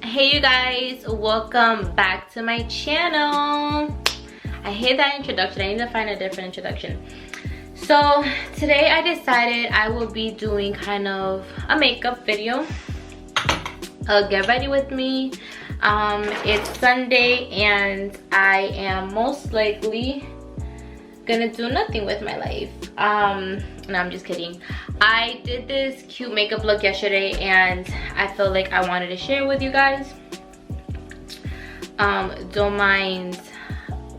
Hey you guys, welcome back to my channel. I hate that introduction. I need to find a different introduction. So today I decided I will be doing kind of a makeup video. Get ready with me. It's Sunday and I am most likely gonna do nothing with my life. No, I'm just kidding. I did this cute makeup look yesterday and I felt like I wanted to share with you guys. Don't mind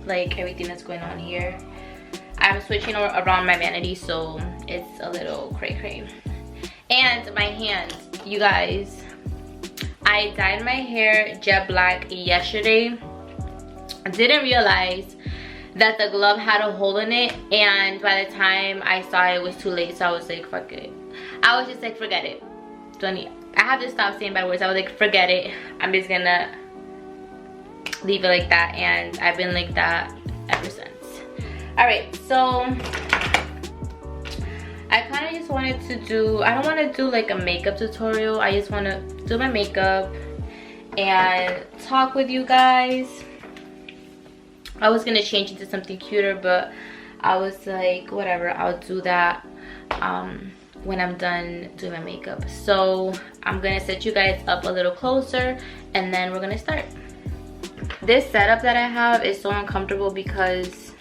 like everything that's going on here. I'm switching around my vanity, so it's a little cray-cray. And my hands, you guys, I dyed my hair jet black yesterday. I didn't realize that the glove had a hole in it, and by the time I saw it was too late, so I was like, fuck it. I was just like, forget it. I have to stop saying bad words. I was like, forget it. I'm just gonna leave it like that, and I've been like that ever since. Alright, so I kind of just wanted to do, I don't want to do like a makeup tutorial. I just want to do my makeup and talk with you guys. I was gonna change into something cuter, but I was like, whatever, I'll do that when I'm done doing my makeup. So I'm gonna set you guys up a little closer and then we're gonna start. This setup that I have is so uncomfortable because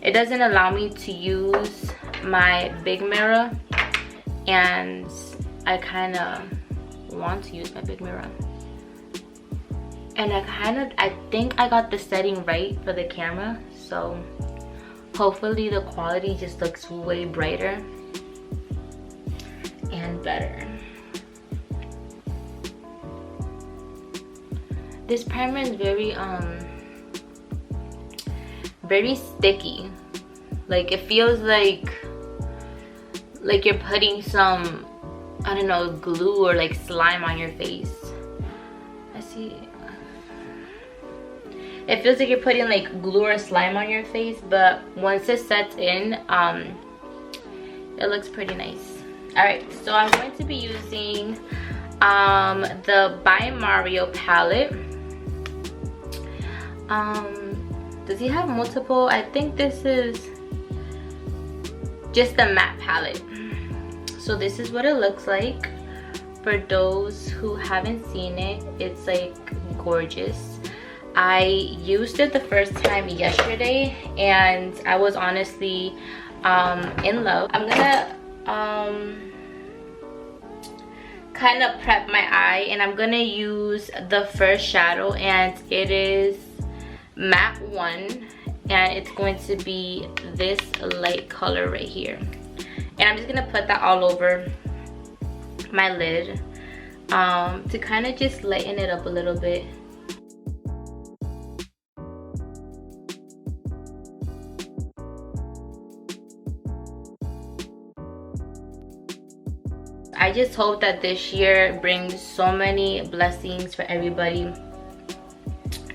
it doesn't allow me to use my big mirror, and I kind of want to use my big mirror. And I think I got the setting right for the camera, so hopefully the quality just looks way brighter and better. This primer is very sticky. Like, it feels like you're putting some, I don't know, glue or like slime on your face. I see. It feels like you're putting like glue or slime on your face, but once it sets in, it looks pretty nice. Alright, so I'm going to be using the By Mario palette. Does he have multiple? I think this is just the matte palette. So this is what it looks like. For those who haven't seen it, it's like gorgeous. I used it the first time yesterday and I was honestly in love. I'm gonna kind of prep my eye, and I'm gonna use the first shadow, and it is matte 1, and it's going to be this light color right here. And I'm just gonna put that all over my lid to kind of just lighten it up a little bit. I just hope that this year brings so many blessings for everybody,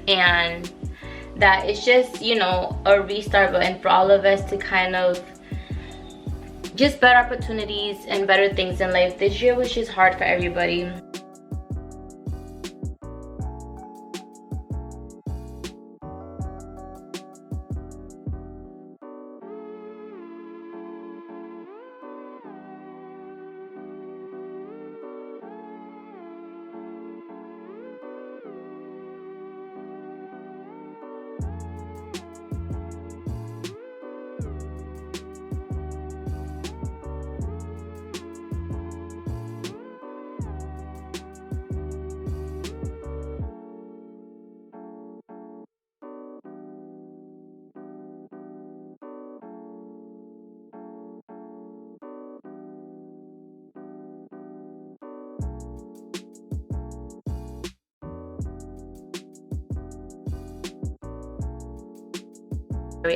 and that it's just, you know, a restart button for all of us to kind of just better opportunities and better things in life. This year was just hard for everybody.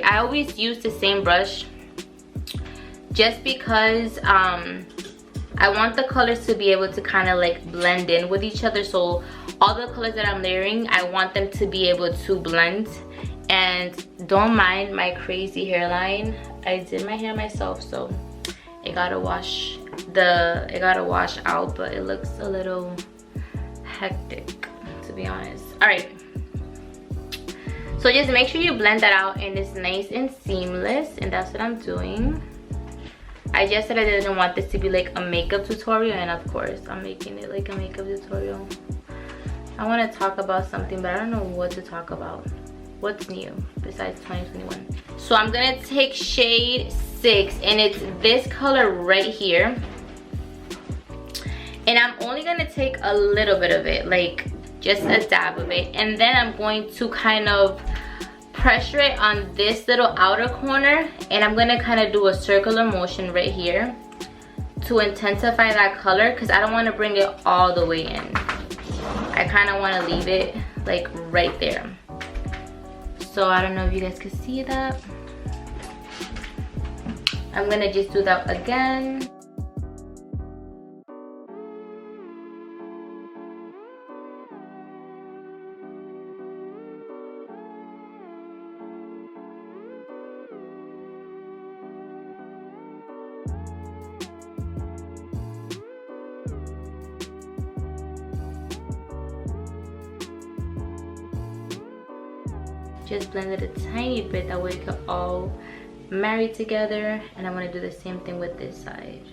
I always use the same brush just because I want the colors to be able to kind of like blend in with each other. So all the colors that I'm layering, I want them to be able to blend. And don't mind my crazy hairline. I did my hair myself, so it gotta wash out, but it looks a little hectic. to be honest. All right, so just make sure you blend that out and it's nice and seamless, and that's what I'm doing. I just said I didn't want this to be like a makeup tutorial, and of course I'm making it like a makeup tutorial. I want to talk about something, but I don't know what to talk about. What's new besides 2021? So I'm gonna take shade 6, and it's this color right here, and I'm only gonna take a little bit of it, like just a dab of it, and then I'm going to kind of pressure it on this little outer corner, and I'm gonna kind of do a circular motion right here to intensify that color, because I don't want to bring it all the way in. I kind of want to leave it like right there. So I don't know if you guys can see that. I'm gonna just do that again. Just blend it a tiny bit, that way it can all marry together. And I'm gonna do the same thing with this side.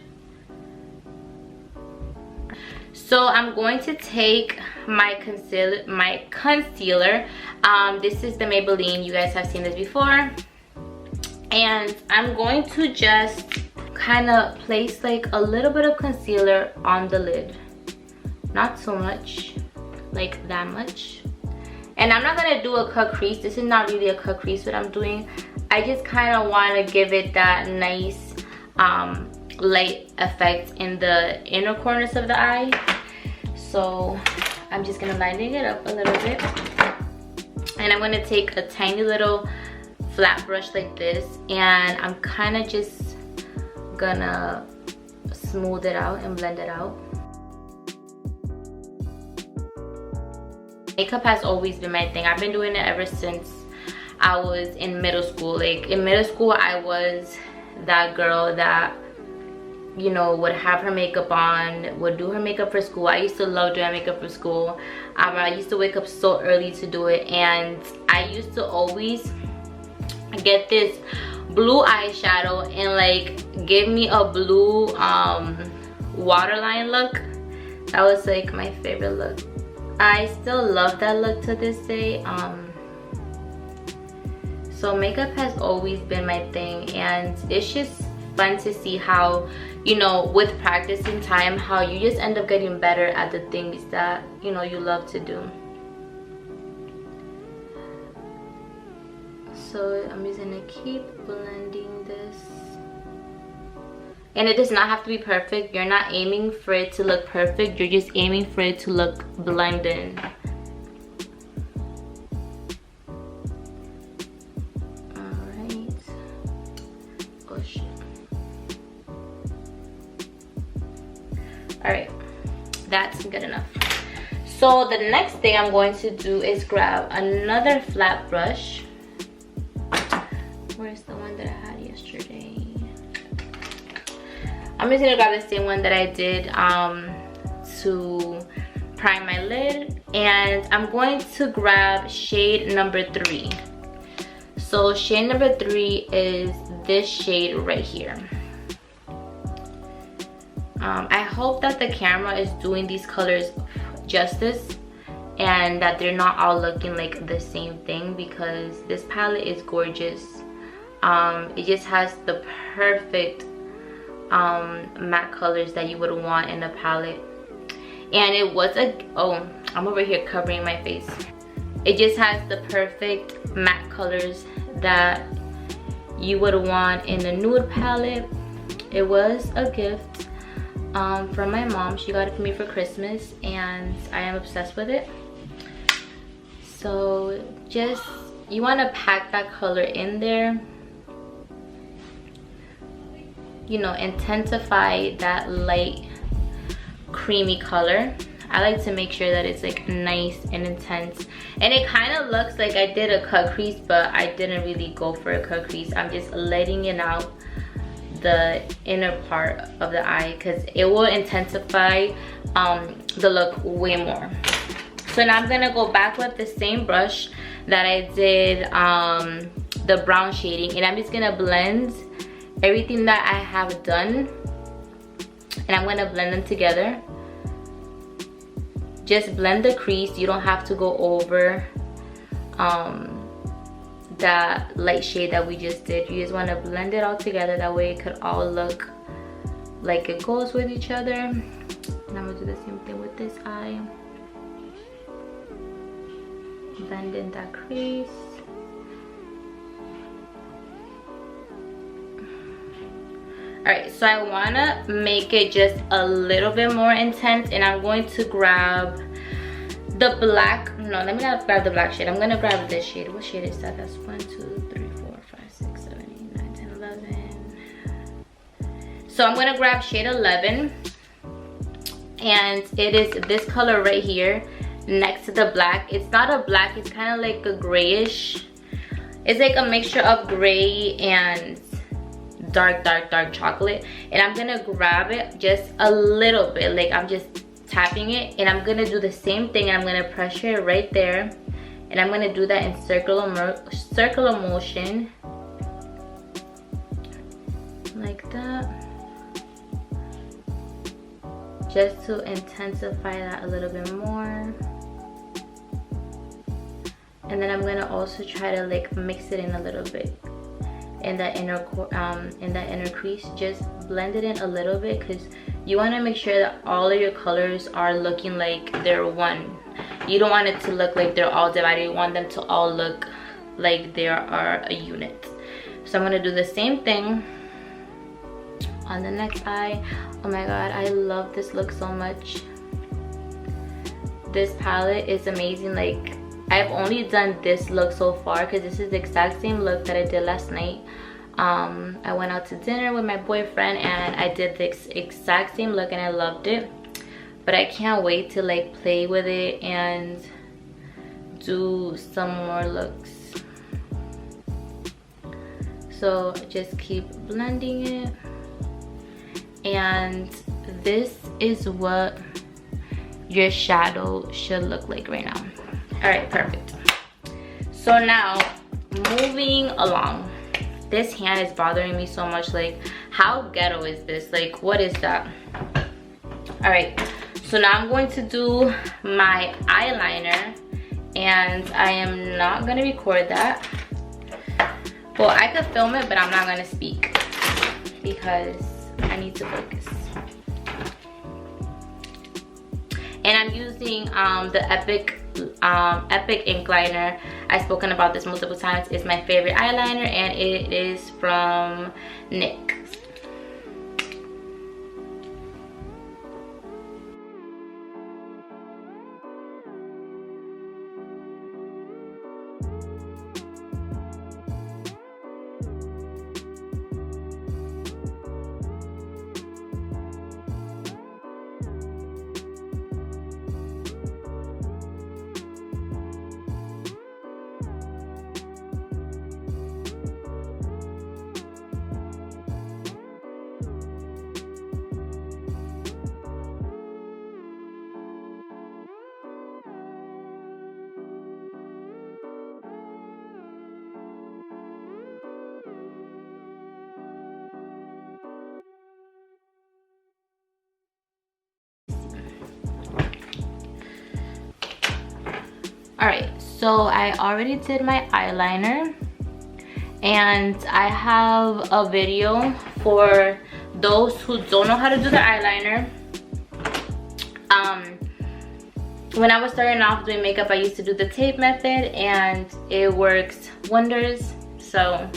So I'm going to take my concealer. This is the Maybelline. You guys have seen this before. And I'm going to just kind of place like a little bit of concealer on the lid. Not so much, like that much. And I'm not gonna do a cut crease. This is not really a cut crease what I'm doing. I just kind of want to give it that nice light effect in the inner corners of the eye. So I'm just gonna lighten it up a little bit. And I'm gonna take a tiny little flat brush like this, and I'm kind of just gonna smooth it out and blend it out. Makeup has always been my thing. I've been doing it ever since I was in middle school. Like in middle school, I was that girl that, you know, would have her makeup on, would do her makeup for school. I used to love doing makeup for school. I used to wake up so early to do it, and I used to always get this blue eyeshadow and like give me a blue waterline look. That was like my favorite look. I still love that look to this day. So makeup has always been my thing, and it's just fun to see how, you know, with practicing time, how you just end up getting better at the things that, you know, you love to do. So I'm just gonna keep blending this. And it does not have to be perfect. You're not aiming for it to look perfect. You're just aiming for it to look blended. Alright. Oh shit. Alright. That's good enough. So the next thing I'm going to do is grab another flat brush. Where's the one that I had yesterday? I'm just gonna grab the same one that I did to prime my lid, and I'm going to grab shade number 3. So shade number 3 is this shade right here. I hope that the camera is doing these colors justice and that they're not all looking like the same thing, because this palette is gorgeous. It just has the perfect matte colors that you would want in a palette, and it was a I'm over here covering my face. It just has the perfect matte colors that you would want in a nude palette. It was a gift from my mom. She got it for me for Christmas, and I am obsessed with it. So just, you want to pack that color in there, you know, intensify that light creamy color. I like to make sure that it's like nice and intense, and it kind of looks like I did a cut crease, but I didn't really go for a cut crease. I'm just letting it out the inner part of the eye, because it will intensify the look way more. So now I'm gonna go back with the same brush that I did the brown shading, and I'm just gonna blend everything that I have done, and I'm gonna blend them together. Just blend the crease. You don't have to go over that light shade that we just did. You just want to blend it all together, that way it could all look like it goes with each other. And I'm gonna do the same thing with this eye. Blend in that crease. Alright, so I wanna make it just a little bit more intense, and I'm going to grab the black. No, let me not grab the black shade. I'm gonna grab this shade. What shade is that? That's 1, 2, 3, 4, 5, 6, 7, 8, 9, 10, 11. So I'm gonna grab shade 11, and it is this color right here next to the black. It's not a black, it's kind of like a grayish. It's like a mixture of gray and dark chocolate, and I'm gonna grab it just a little bit, like I'm just tapping it, and I'm gonna do the same thing, and I'm gonna pressure it right there, and I'm gonna do that in circular motion like that, just to intensify that a little bit more. And then I'm gonna also try to like mix it in a little bit in that inner crease. Just blend it in a little bit, because you want to make sure that all of your colors are looking like they're one. You don't want it to look like they're all divided. You want them to all look like they are a unit. So I'm gonna do the same thing on the next eye. Oh my god, I love this look so much. This palette is amazing. Like, I've only done this look so far because this is the exact same look that I did last night. I went out to dinner with my boyfriend and I did this exact same look and I loved it. But I can't wait to like play with it and do some more looks. So just keep blending it. And this is what your shadow should look like right now. All right, perfect. So now moving along, this hand is bothering me so much. Like, how ghetto is this? Like, what is that? All right, so now I'm going to do my eyeliner, and I am not gonna record that. Well, I could film it, but I'm not gonna speak because I need to focus. And I'm using the Epic ink liner. I've spoken about this multiple times. It's my favorite eyeliner, and it is from NYX. Alright, so I already did my eyeliner, and I have a video for those who don't know how to do the eyeliner. When I was starting off doing makeup, I used to do the tape method, and it works wonders. So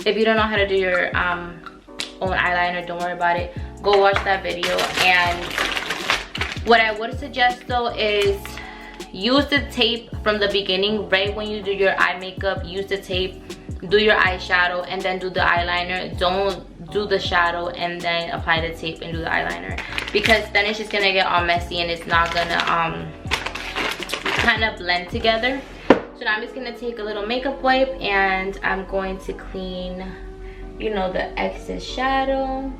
if you don't know how to do your own eyeliner, don't worry about it. Go watch that video. And what I would suggest though is use the tape from the beginning. Right when you do your eye makeup, use the tape, do your eyeshadow, and then do the eyeliner. Don't do the shadow and then apply the tape and do the eyeliner, because then it's just gonna get all messy and it's not gonna kind of blend together. So now I'm just gonna take a little makeup wipe and I'm going to clean, you know, the excess shadow,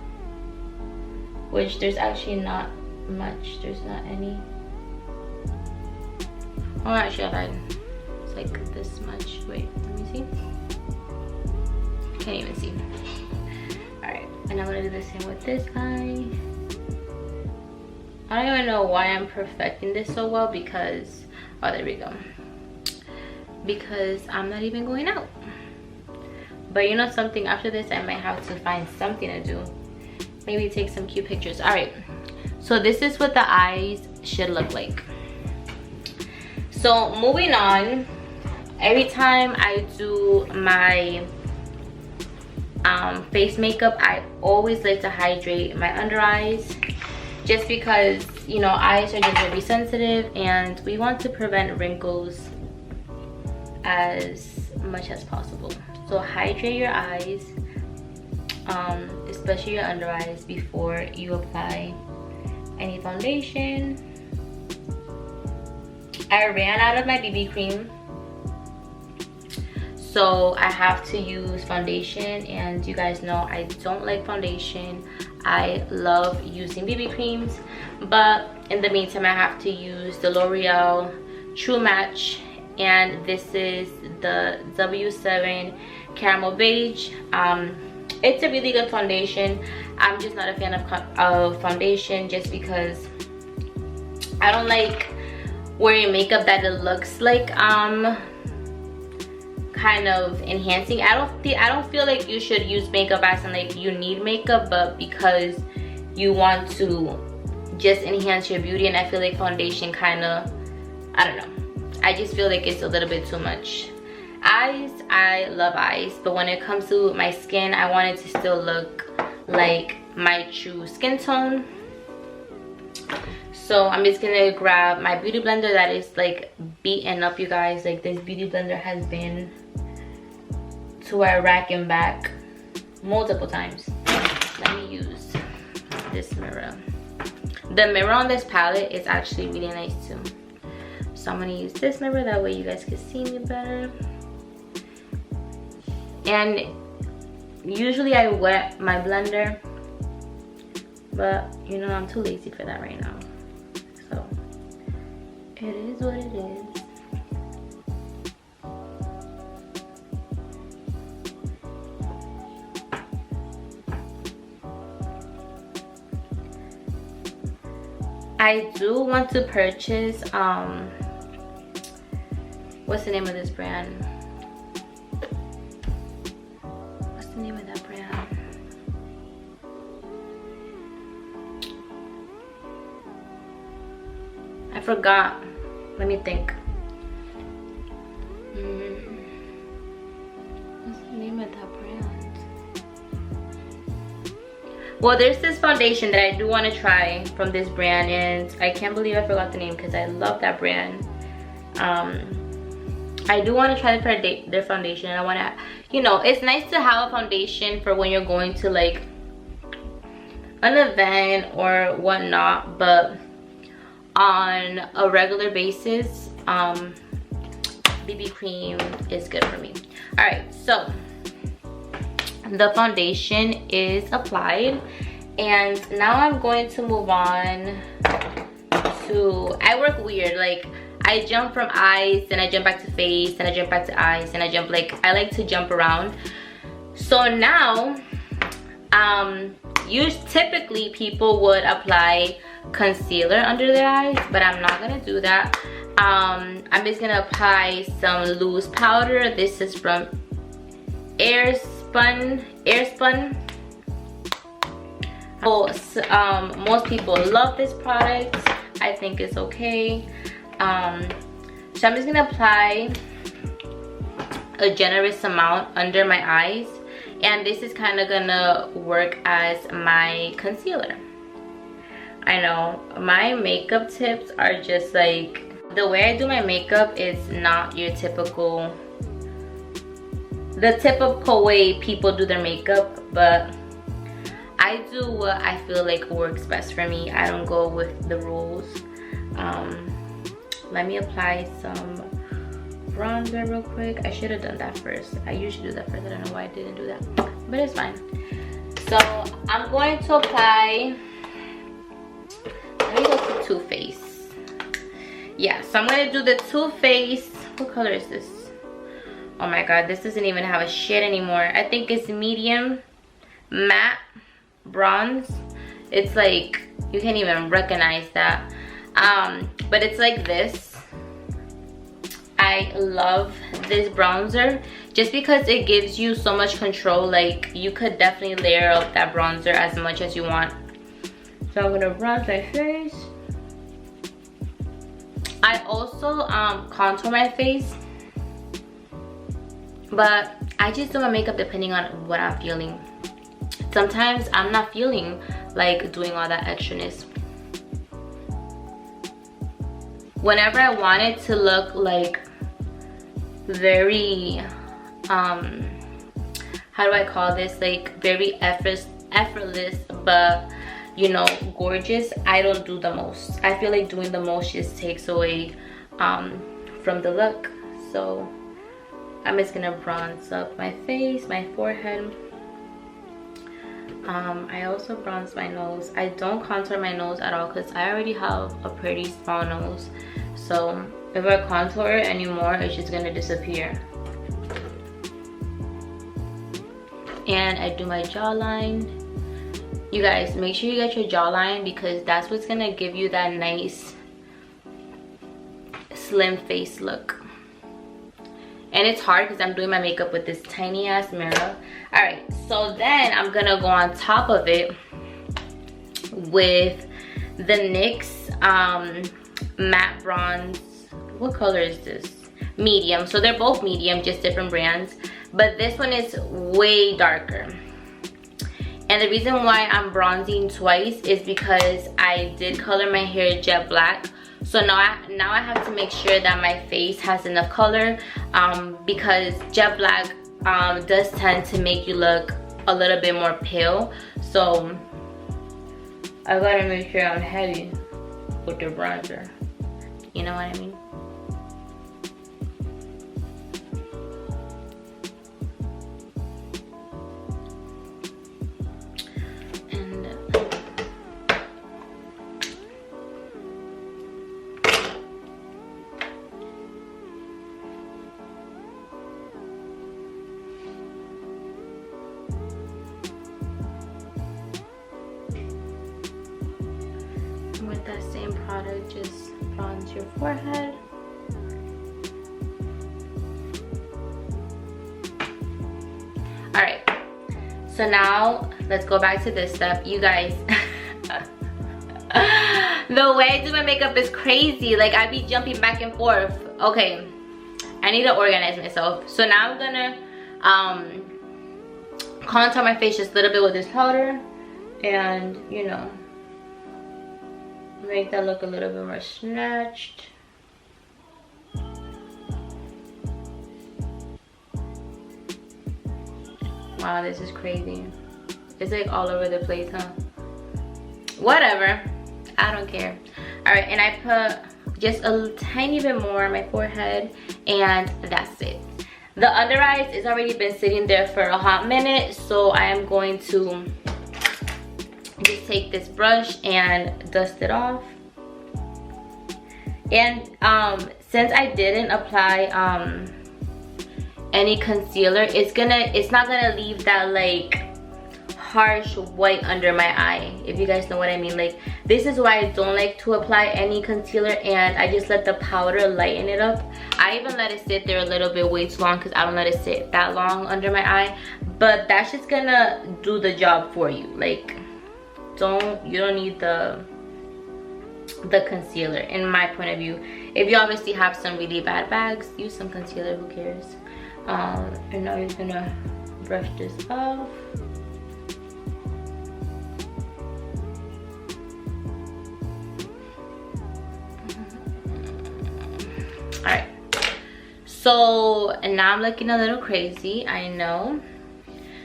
which there's actually not much, there's not any. Oh, actually I lied. It's like this much. Wait, let me see. Can't even see. Alright, and I'm gonna do the same with this eye. I don't even know why I'm perfecting this so well because, oh, there we go. Because I'm not even going out. But you know something, after this I might have to find something to do. Maybe take some cute pictures. Alright, so this is what the eyes should look like. So moving on, every time I do my face makeup, I always like to hydrate my under eyes, just because, you know, eyes are just very sensitive and we want to prevent wrinkles as much as possible. So hydrate your eyes, especially your under eyes, before you apply any foundation. I ran out of my BB cream, so I have to use foundation, and you guys know I don't like foundation. I love using BB creams, but in the meantime I have to use the L'Oreal True Match, and this is the W7 Caramel Beige. It's a really good foundation. I'm just not a fan of foundation, just because I don't like wearing makeup that it looks like kind of enhancing. I don't feel like you should use makeup as in like you need makeup, but because you want to just enhance your beauty. And I feel like foundation kind of, I don't know, I just feel like it's a little bit too much. Eyes, I love eyes, but when it comes to my skin, I want it to still look like my true skin tone. So I'm just gonna grab my beauty blender that is like beaten up, you guys. Like, this beauty blender has been to our rack and back multiple times. Let me use this mirror. The mirror on this palette is actually really nice too. So I'm gonna use this mirror, that way you guys can see me better. And usually I wet my blender, but you know, I'm too lazy for that right now. So it is what it is. I do want to purchase what's the name of this brand? What's the name of that brand? I forgot. Let me think. What's the name of that brand? Well, there's this foundation that I do want to try from this brand, and I can't believe I forgot the name because I love that brand. I do want to try their foundation. I want to, you know, it's nice to have a foundation for when you're going to like an event or whatnot, but on a regular basis, BB cream is good for me. All right, so the foundation is applied, and now I'm going to move on to, I work weird, like I jump from eyes, then I jump back to face, then I jump back to eyes, and I jump, like, I like to jump around. So now typically people would apply concealer under their eyes, but I'm not gonna do that. I'm just gonna apply some loose powder. This is from Airspun. Most people love this product. I think it's okay. So I'm just gonna apply a generous amount under my eyes, and this is kind of gonna work as my concealer. I know my makeup tips are just like, the way I do my makeup is not your typical, the typical way people do their makeup, but I do what I feel like works best for me. I don't go with the rules. Let me apply some bronzer real quick. I should have done that first. I usually do that first. I don't know why I didn't do that, but it's fine. So I'm going to apply, let me go to Too Faced. yeah, so I'm gonna do the Too Faced, what color is this? Oh my god, this doesn't even have a shade anymore. I think it's medium matte bronze. It's like, you can't even recognize that. But it's like this. I love this bronzer just because it gives you so much control. Like, you could definitely layer up that bronzer as much as you want. So I'm gonna bronze my face. I also contour my face, but I just do my makeup depending on what I'm feeling. Sometimes I'm not feeling like doing all that extraness. Whenever I want it to look like very how do I call this, like very effortless but you know, gorgeous, I don't do the most. I feel like doing the most just takes away from the look. So I'm just gonna bronze up my face, my forehead. I also bronze my nose. I don't contour my nose at all because I already have a pretty small nose. So if I contour it anymore, it's just gonna disappear. And I do my jawline. You guys, make sure you get your jawline because that's what's gonna give you that nice slim face look. And it's hard because I'm doing my makeup with this tiny ass mirror. All right, so then I'm gonna go on top of it with the NYX matte bronze. What color is this? Medium. So they're both medium, just different brands, but this one is way darker. And the reason why I'm bronzing twice is because I did color my hair jet black. So now I have to make sure that my face has enough color because jet black does tend to make you look a little bit more pale. So I gotta make sure I'm heavy with the bronzer. You know what I mean? With that same product, just bronze your forehead. Alright, so now let's go back to this step. You guys, the way I do my makeup is crazy. Like, I be jumping back and forth. Okay, I need to organize myself. So now I'm gonna contour my face just a little bit with this powder and, you know, make that look a little bit more snatched. Wow, this is crazy. It's like all over the place, huh? Whatever, I don't care. All right, and I put just a tiny bit more on my forehead, and that's it. The under eyes has already been sitting there for a hot minute, so I am going to just take this brush and dust it off. And since I didn't apply any concealer, it's not gonna leave that like harsh white under my eye, if you guys know what I mean. Like, this is why I don't like to apply any concealer, and I just let the powder lighten it up. I even let it sit there a little bit way too long because I don't let it sit that long under my eye, but that's just gonna do the job for you. Like, you don't need the concealer, in my point of view. If you obviously have some really bad bags, use some concealer, who cares. And now you're gonna brush this off. All right, so and now I'm looking a little crazy, I know.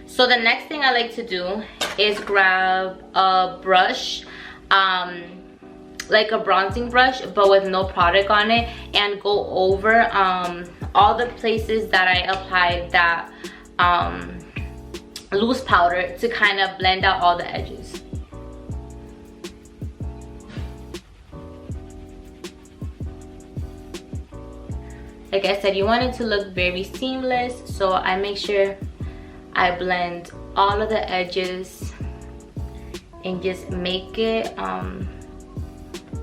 So the next thing I like to do is grab a brush, like a bronzing brush but with no product on it, and go over all the places that I applied that loose powder to kind of blend out all the edges. Like I said, you want it to look very seamless, so I make sure I blend all of the edges and just make it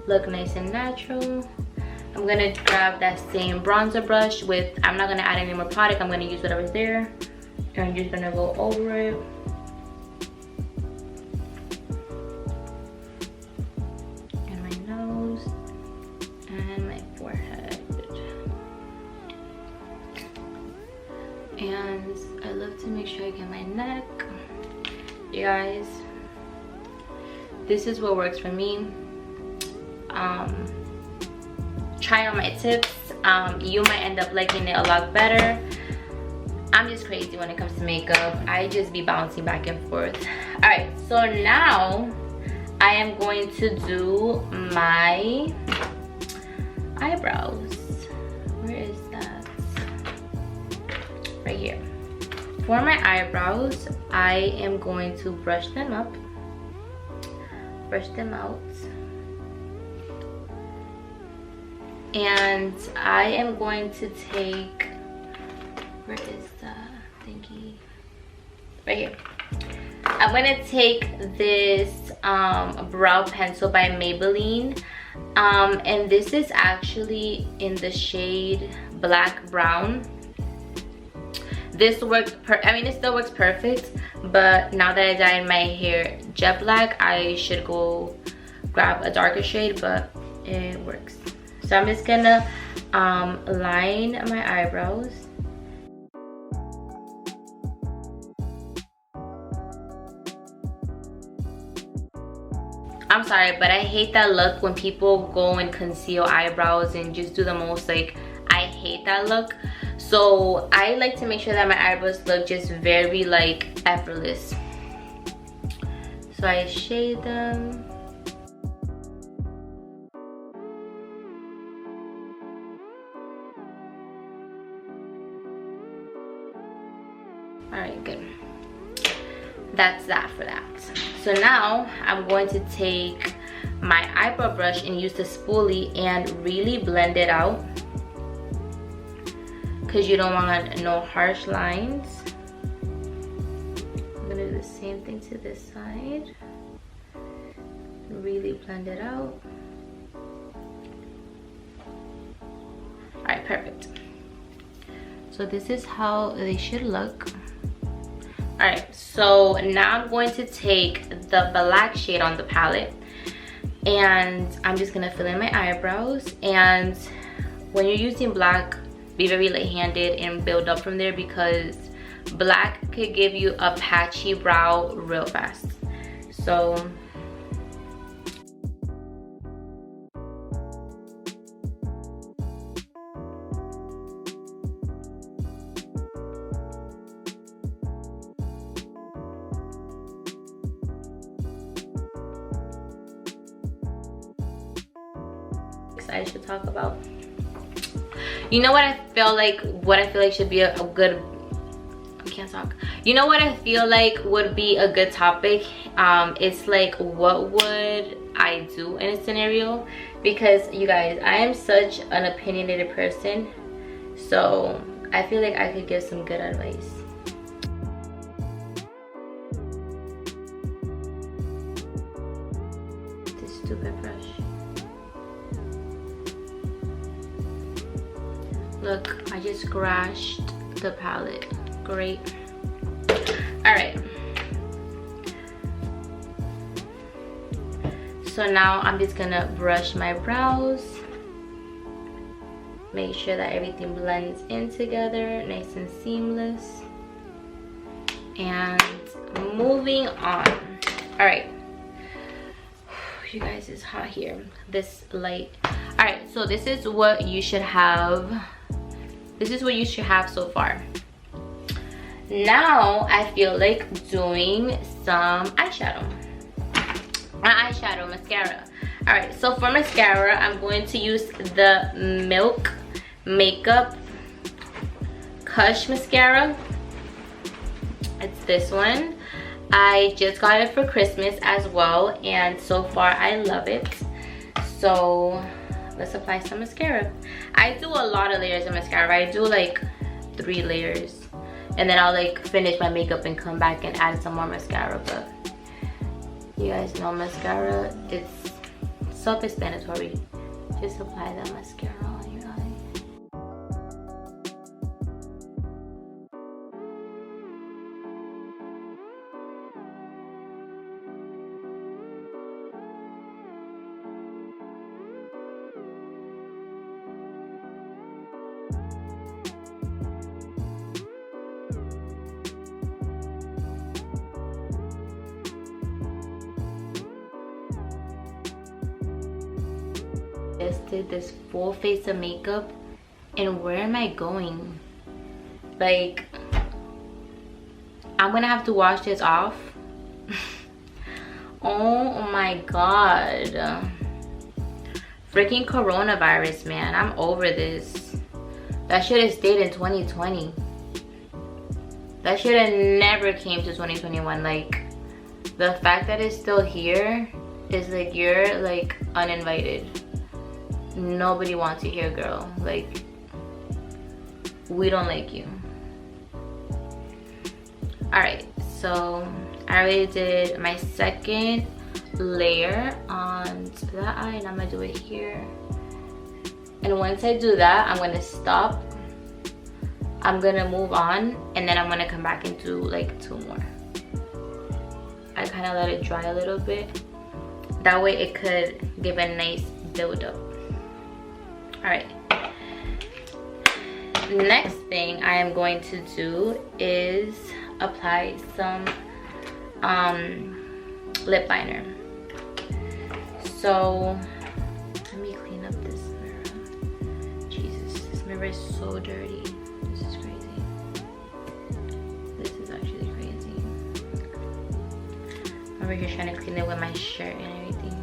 look nice and natural. I'm gonna grab that same bronzer brush with, I'm not gonna add any more product, I'm gonna use whatever's there. And I'm just gonna go over it. And my nose and my forehead. And I love to make sure I get my neck. You guys, this is what works for me. Try on my tips. You might end up liking it a lot better. I'm just crazy when it comes to makeup. I just be bouncing back and forth. All right, so now I am going to do my eyebrows. Where is that? Right here. For my eyebrows, I am going to brush them up, brush them out. And I am going to take, where is the thingy? Right here. I'm gonna take this brow pencil by Maybelline. And this is actually in the shade Black Brown. This works, it still works perfect, but now that I dyed my hair jet black, I should go grab a darker shade, but it works. So I'm just gonna line my eyebrows. I'm sorry, but I hate that look when people go and conceal eyebrows and just do the most, like, I hate that look. So I like to make sure that my eyebrows look just very, like, effortless. So I shade them. All right, good. That's that for that. So now I'm going to take my eyebrow brush and use the spoolie and really blend it out, because you don't want no harsh lines. I'm gonna do the same thing to this side. Really blend it out. All right, perfect. So this is how they should look. All right, so now I'm going to take the black shade on the palette and I'm just gonna fill in my eyebrows. And when you're using black, be very light-handed and build up from there, because black could give you a patchy brow real fast. So I should talk about. You know what I feel like? What I feel like should be a good. I can't talk. You know what I feel like would be a good topic? It's like, what would I do in a scenario? Because you guys, I am such an opinionated person, so I feel like I could give some good advice. This stupid brush. Look, I just scratched the palette. Great. All right. So now I'm just gonna brush my brows. Make sure that everything blends in together, nice and seamless. And moving on. All right. You guys, it's hot here. This light. All right, so this is what you should have. This is what you should have so far. Now I feel like doing some eyeshadow. Mascara. All right, so for mascara, I'm going to use the Milk Makeup Kush mascara. It's this one. I just got it for Christmas as well, and so far I love it. So let's apply some mascara. I do a lot of layers of mascara. I do like 3 layers, and then I'll like finish my makeup and come back and add some more mascara. But you guys know mascara, it's self-explanatory. Just apply that mascara on your eye. Just did this full face of makeup, and where am I going? Like, I'm gonna have to wash this off. Oh my god, freaking coronavirus, man. I'm over this. That should have stayed in 2020. That should have never came to 2021. Like, the fact that it's still here is like, you're like uninvited. Nobody wants you here, girl. Like, we don't like you. Alright, so I already did my second layer on that eye, and I'm gonna do it here. And once I do that, I'm gonna stop. I'm gonna move on, and then I'm gonna come back and do like 2 more. I kind of let it dry a little bit. That way it could give a nice build up. Alright, next thing I am going to do is apply some lip liner. So let me clean up this mirror. Jesus, this mirror is so dirty. This is crazy. This is actually crazy. I'm over here trying to clean it with my shirt and everything.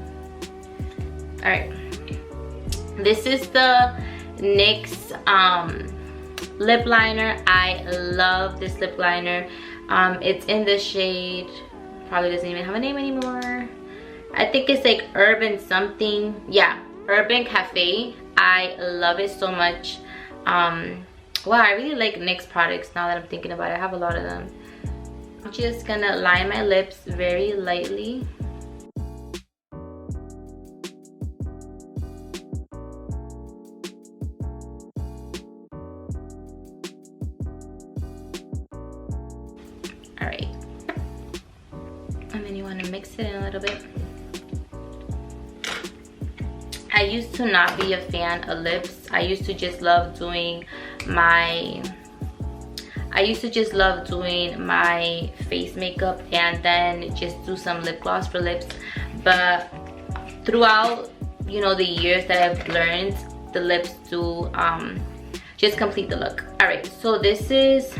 Alright. This is the NYX lip liner. I love this lip liner. It's in the shade, probably doesn't even have a name anymore. I think it's like Urban something. Yeah, Urban Cafe. I love it so much. Wow, I really like NYX products now that I'm thinking about it. I have a lot of them. I'm just gonna line my lips very lightly. Alright, and then you want to mix it in a little bit. I used to not be a fan of lips. I used to just love doing my face makeup and then just do some lip gloss for lips. But throughout, you know, the years that I've learned, the lips do just complete the look. Alright, so this is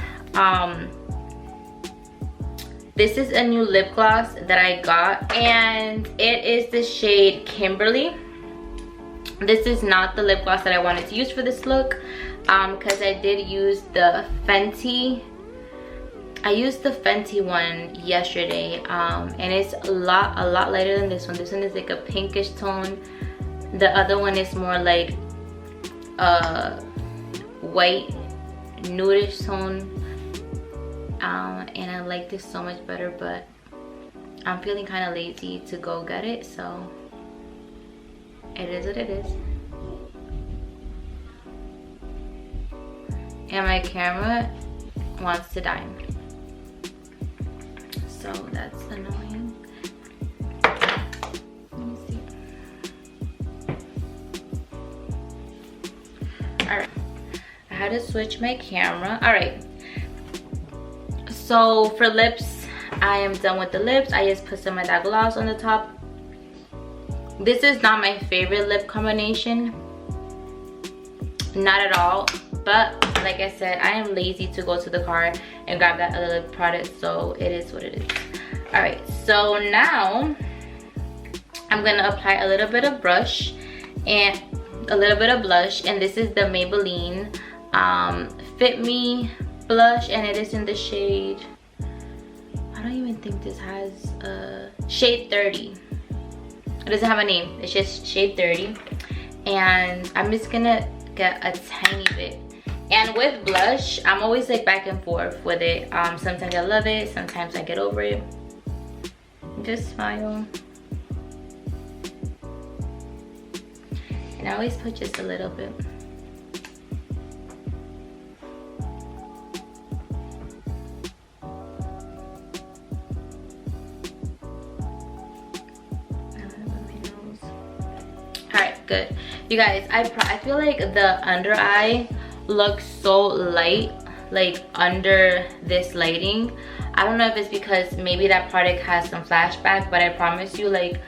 a new lip gloss that I got, and it is the shade Kimberly. This is not the lip gloss that I wanted to use for this look, because I did use the Fenty. I used the Fenty one yesterday, and it's a lot lighter than this one. This one is like a pinkish tone. The other one is more like a white nudish tone. And I like this so much better, but I'm feeling kind of lazy to go get it, so it is what it is. And my camera wants to die, so that's annoying. Let me see. Alright, I had to switch my camera. Alright, so for lips, I am done with the lips. I just put some of that gloss on the top. This is not my favorite lip combination, not at all, but like I said, I am lazy to go to the car and grab that other lip product, so it is what it is. Alright, so now I'm gonna apply a little bit of brush and a little bit of blush, and this is the Maybelline Fit Me blush, and it is in the shade, I don't even think this has shade 30. It doesn't have a name, it's just shade 30. and I'm just gonna get a tiny bit. And with blush, I'm always like back and forth with it. Sometimes I love it, sometimes I get over it. Just smile. And I always put just a little bit. Alright, good. You guys, I feel like the under eye looks so light, like under this lighting. I don't know if it's because maybe that product has some flashback, but I promise you, like,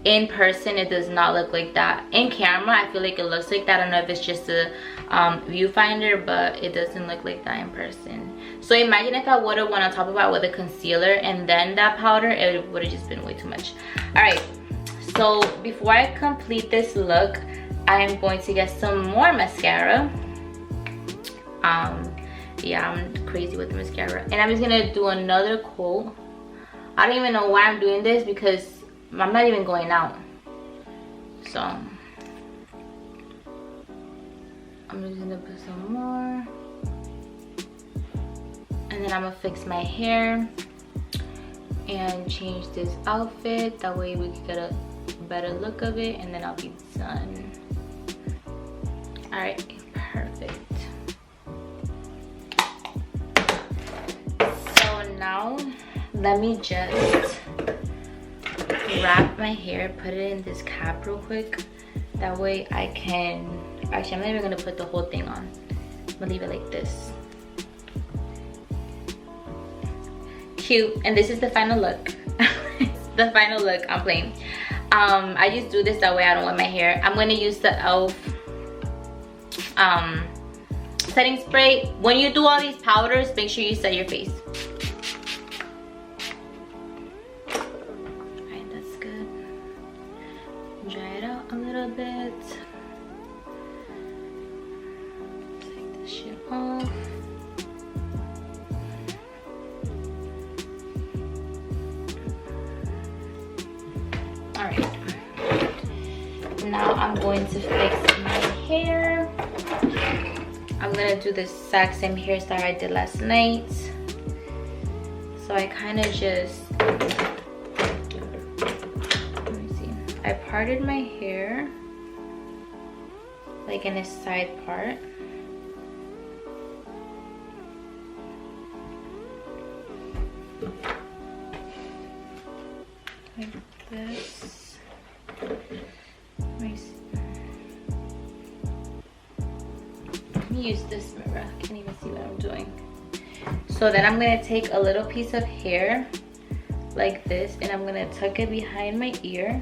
in person it does not look like that. In camera I feel like it looks like that. I don't know if it's just a viewfinder, but it doesn't look like that in person. So imagine if I would have went on top of it with a concealer and then that powder, it would have just been way too much. All right, so before I complete this look, I am going to get some more mascara. Yeah, I'm crazy with the mascara. And I'm just gonna do another coat. I don't even know why I'm doing this because I'm not even going out. So I'm just gonna put some more. And then I'm gonna fix my hair and change this outfit. That way we can get a better look of it, and then I'll be done. All right, perfect. So now let me just wrap my hair, put it in this cap real quick. That way I can, actually I'm not even gonna put the whole thing on. I'm gonna leave it like this. Cute. And this is the final look. The final look. I'm playing. I just do this that way I don't wet my hair. I'm gonna use the e.l.f. setting spray. When you do all these powders, make sure you set your face. Alright, that's good. Dry it out a little bit. Take this shit off. Alright. Now I'm going to fix my hair. I'm gonna do the exact same hairstyle I did last night. So I kind of just, let me see. I parted my hair like in a side part. Like this. Let me see. Let me use this mirror. I can't even see what I'm doing. So then I'm gonna take a little piece of hair like this, and I'm gonna tuck it behind my ear.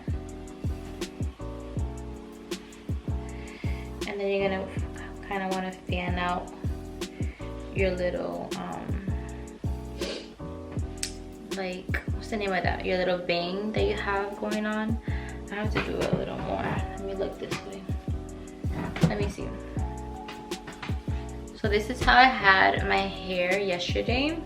And then you're gonna kind of want to fan out your little like, what's the name of that, your little bang that you have going on. I have to do it a little more. Let me look this way. Let me see. So this is how I had my hair yesterday,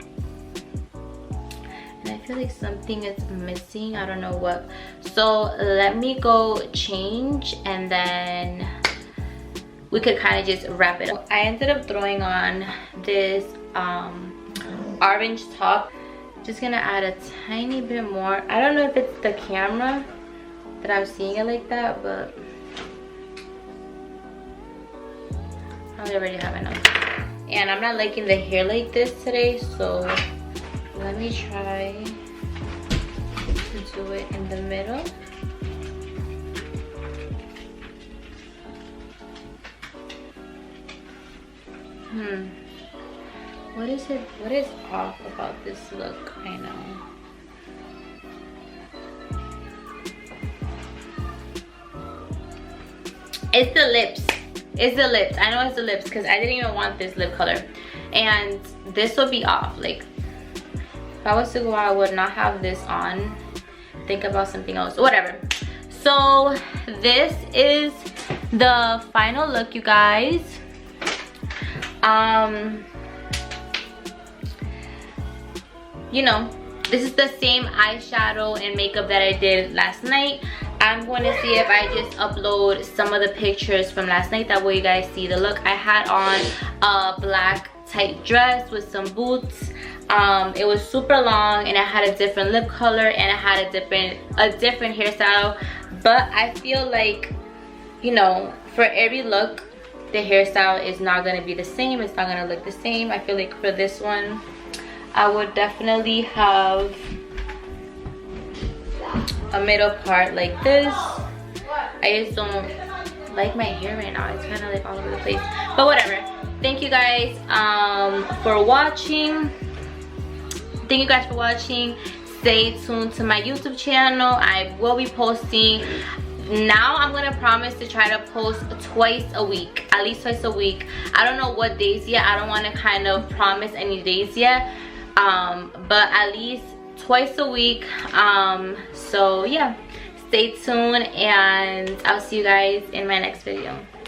and I feel like something is missing. I don't know what. So let me go change, and then we could kind of just wrap it up. I ended up throwing on this orange top. Just gonna add a tiny bit more. I don't know if it's the camera that I'm seeing it like that, but I already have enough. And I'm not liking the hair like this today, so let me try to do it in the middle. What is it? What is off about this look? I know. It's the lips. It's the lips. I know it's the lips because I didn't even want this lip color. And this will be off. Like, if I was to go out, I would not have this on. Think about something else. Whatever. So, this is the final look, you guys. You know, this is the same eyeshadow and makeup that I did last night. I'm going to see if I just upload some of the pictures from last night. That way you guys see the look. I had on a black tight dress with some boots. It was super long and I had a different lip color and I had a different hairstyle. But I feel like, you know, for every look, the hairstyle is not going to be the same. It's not going to look the same. I feel like for this one, I would definitely have a middle part like this. I just don't like my hair right now. It's kind of like all over the place, but whatever. Thank you guys for watching. Thank you guys for watching. Stay tuned to my YouTube channel. I will be posting. Now I'm gonna promise to try to post twice a week, at least twice a week. I don't know what days yet. I don't want to kind of promise any days yet, but at least twice a week. So yeah, stay tuned and I'll see you guys in my next video.